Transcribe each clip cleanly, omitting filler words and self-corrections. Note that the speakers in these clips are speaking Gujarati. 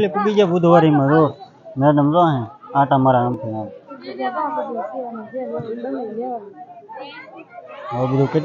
ફેમિલી પૂગી ગયા બુધવારીમાં જો મેડમ જો હે આટા મારા આમથી આમ હવે બધું કેટલું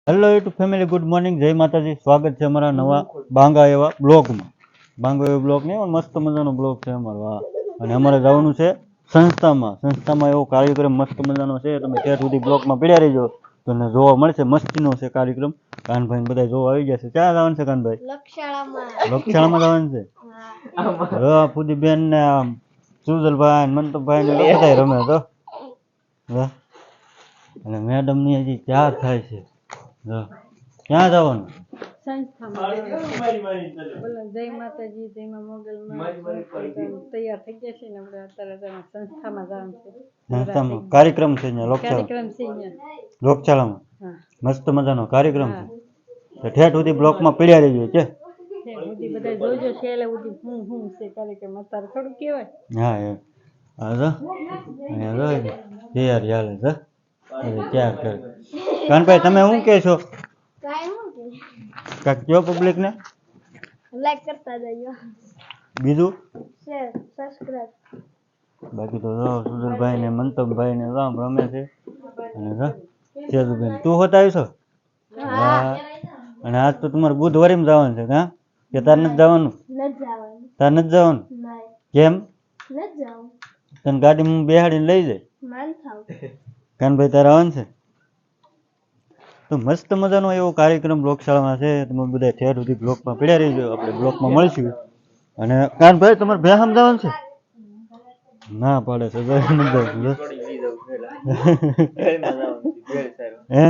hello YouTube family good morning જય માતાજી સ્વાગત છે અમારા નવા બાંગા એવા બ્લોગમાં બાંગા એવા બ્લોગ નહીં મસ્ત મજાનો બ્લોગ છે અમારો આ અને અમારે જવાનું છે સંસ્થામાં એવો કાર્યક્રમ મસ્ત મજાનો છે તમે ત્યાં સુધી બ્લોગમાં પીડ્યા રહીજો તમને જોવા મળશે મસ્તીનો છે કાર્યક્રમ કાનભાઈ બધા જોવા આવી જશે ક્યાં જવાનું છે કાનભાઈ લોકશાળામાં જવાનું છે ફુદીબેન ને સુજલભાઈ મંતભાઈ ને બધા રમે તો અને મેડમ ની હજી ચાર થાય છે ક્યાં જવાનું જય માતાજી જય માં મોગલમાં તૈયાર થઈ ગયા છે ને આપણે અત્યારે સંસ્થામાં જવાનું છે સંસ્થામાં કાર્યક્રમ છે લોકશાળામાં મસ્ત મજાનો કાર્યક્રમ છે ઠેઠ સુધી બ્લોકમાં પીડ્યા રહેજો છે બધા જોજો છે એટલે હું છે કાર્યક્રમ અત્યારે થોડું કહેવાય તૈયારી હાલે છે ક્યાં કરે કાનભાઈ તમે શું કહેશો કાક કયો પબ્લિક ને લાઈક કરતા જજો બીજું શેર સબસ્ક્રાઇબ બાકી તો સુધરભાઈ ને મંતભભાઈ ને રામ રમે છે અને સેજુબેન તું હોતા આવીશો હા અને આજ તો તમારે બુધવારીમાં જવાનું છે હા કે તાર નથી જવાનું તાર નથી જવાનું કેમ તને ગાડીમાં બેહાડીને લઈ જાય કાનભાઈ તારે આવવાનું છે તો મસ્ત મજાનો એવો કાર્યક્રમ લોકશાળામાં છે તમે બધા ઠેર સુધી બ્લોકમાં પીડ્યા રહીજો આપણે બ્લોકમાં મળીશું અને કાનભાઈ તમારે બેહામ જવાનું છે ના પાડે છે હે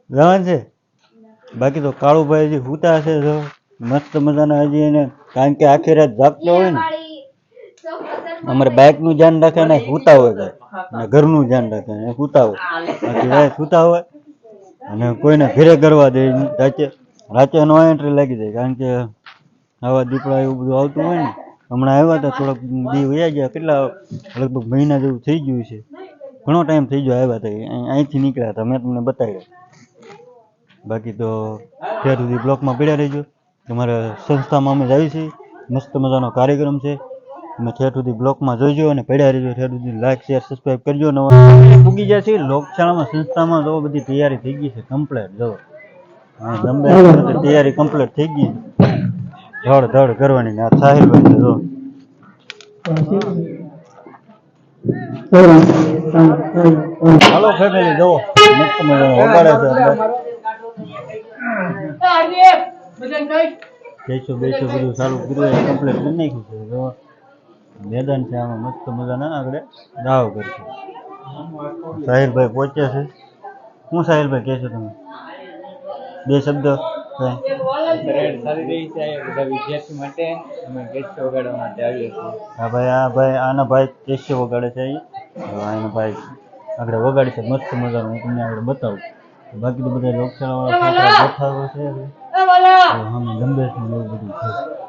જવાનું છે બાકી તો કાળુભાઈ હજી હુતા છે જો મસ્ત મજાના હજી એને કારણ કે આખી રાત જાગતો હોય ને અમારે બાઇકનું ધ્યાન રાખે ને હુતા હોય ને ઘરનું ધ્યાન રાખે ને હુતા હોય બાકી રાત હુતા હોય અને કોઈને ઘરે કરવા દે રાતે નો એન્ટ્રી લાગી જાય કારણ કે આવા દીપડા એવું બધું આવતું હોય ને હમણાં આવ્યા હતા થોડાક દી વયા ગયા કેટલા લગભગ મહિના જેવું થઈ ગયું છે ઘણો ટાઈમ થઈ ગયો આવ્યા હતા અહીંથી નીકળ્યા હતા મેં તમને બતાવ્યા બાકી તો ત્યાં સુધી બ્લોકમાં પીડ્યા રહીજો તમારે સંસ્થામાં અમે જઈએ છીએ મસ્ત મજાનો કાર્યક્રમ છે તમે ઠેઠ સુધી બ્લોકમાં જોઈજો અને પડ્યા રહેજો ઠેઠ સુધી લાઈક શેર સબસ્ક્રાઈબ કરજો નવા પૂગી જાય છે લોકશાળામાં સંસ્થામાં જો બધી તૈયારી થઈ ગઈ છે કમ્પ્લીટ જો તૈયારી કમ્પ્લીટ થઈ ગઈ ધડ ધડ કરવાની ને આ સાહિલભાઈ છે જો હાલો ફેમિલી જો મસ્ત મજાનો વગાડે છે બેસો બધું સારું કર્યું કમ્પ્લીટ કરી નાખ્યું છે જો મેદાન છે આમાં મસ્ત મજાના આગળ દાવ કરશે સાહિલભાઈ પહોંચ્યા છે શું સાહિલભાઈ કહેશો તમે બે શબ્દ સારી રહી છે બધા વિદ્યાર્થી માટે અમે કેસ્યો વગાડવા માટે આવીએ છીએ હા ભાઈ આના ભાઈ કેસ્યો વગાડે છે આના ભાઈ આગળ વગાડી છે મસ્ત મજાનું હું તમને આગળ બતાવું બાકી તો બધા લોકશાળાવાળા ગોઠાવો છે અમે ગંભીર એવું બધું છે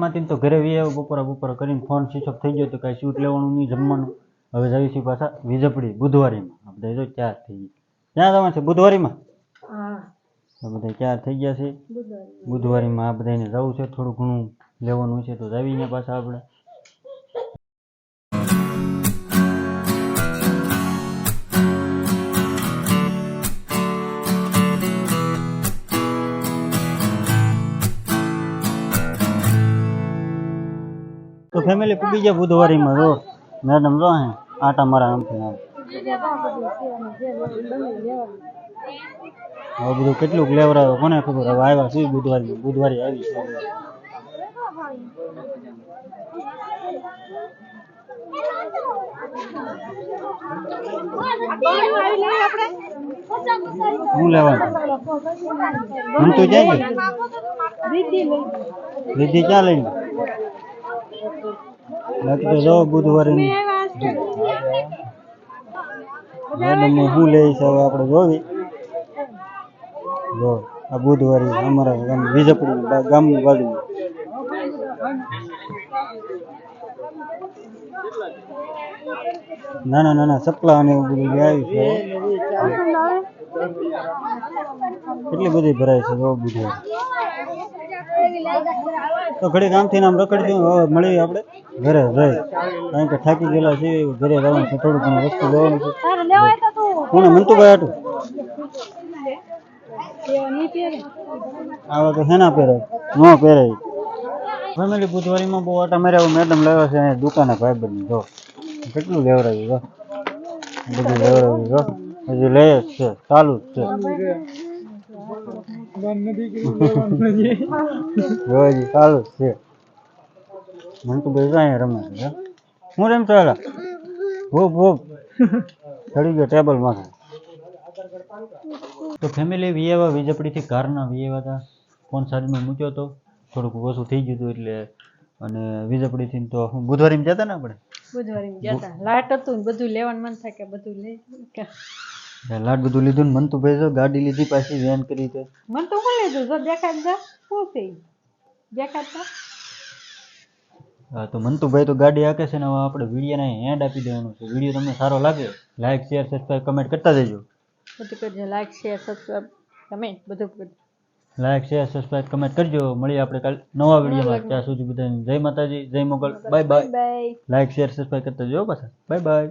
કામમાંથી તો ઘરે વી આવ્યો બપોરા કરીને ફોન સ્વિચ ઓફ થઈ ગયો તો કાંઈ શૂટ લેવાનું નહીં જમવાનું. હવે જઈએ છીએ પાછા વીજપડી બુધવારીમાં. આપણે જો 4 થઈ ગઈ. ક્યાં જવાનું છે બુધવારીમાં? હા તો બધા 4 થઈ ગયા છે. બુધવારીમાં આ બધાને જવું છે, થોડું ઘણું લેવાનું છે તો જાવીને પાછા આપણે. તો ફેમિલી પૂગી ગયા બુધવારીમાં. જો મેડમ જો હે આટા મારા આમથી આમ. હવે બધું કેટલુંક લેવરાવે કોને ખબર. હવે આવ્યા છે બુધવારી આવી છે. શું લેવાનું હું તો જાય ને રીતિ ક્યાં લઈને બાકી તો જો બુધવારી મેડમ શું લે છે હવે આપણે જોવી. જો આ બુધવારી અમારા ગામ વીજપડી ગામની બાજુમાં. નાના ચપલા અને એવું બધું આવી છે. કેટલી બધી ભરાય છે જો બુધવારી. તો ઘડી કામથી નામ રખડી દઉં. હવે મળીએ આપણે ઘરે જઈ, કારણ કે થાકી ગયેલા છે. ઘરે જવાનું છે, થોડું ઘણું વસ્તુ લેવાનું છે. કોને મંતુભાઈ હાટું આવા તો હેના પહેરે ન પહેરે. ફેમિલી બુધવારીમાં બહુ આટા માર્યા. મેડમ લાવ્યા છે અહીંયા દુકાને ભાઈબંધની. જો કેટલું લેવડાવ્યું. જો બધું લેવડાવ્યું. જો હજી લે જ છે, ચાલુ જ છે. જો હજી ચાલુ જ છે. મંતુભાઈ જો અહીંયા રમે છે. હું રમ ચાલા ભૂપ ચડી ગયો ટેબલ માં. તો ફેમિલી વિયેવા વીજપડીથી કારના વિયેવા હતા. ફોન સાઈડમાં મૂક્યો હતો, થોડુંક ઓછું થઈ ગયું હતું એટલે. અને વીજપડીથી તો બુધવારીમાં જતા ને આપણે. બુધવારીમાં જતા લાટ હતું ને બધું લેવાનું મન થાય કે બધું લઈ લાટ બધું લીધું ને મંતુભાઈ જો ગાડી લીધી પાછી વેન કરી. તો મન તો કોણ લીધું જો દેખાડતા શું થઈ દેખાડતા. હા તો મંતુભાઈ તો ગાડી હાકે છે ને. હવે આપણે વિડીયોને હેન્ડ આપી દેવાનું છે. વિડીયો તમને સારો લાગે લાઈક શેર સબસ્ક્રાઈબ કમેન્ટ કરતા જજો. બધું કરજો લાઈક શેર સબસ્ક્રાઈબ કમેન્ટ બધું કરજો. લાઈક શેર સબસ્ક્રાઈબ કમેન્ટ કરજો. મળીએ આપણે કાલ નવા વિડીયોમાં. ત્યાં સુધી બધાને જય માતાજી, જય Mogal, bye bye. Like share subscribe કરતા જજો પાછા. Bye by.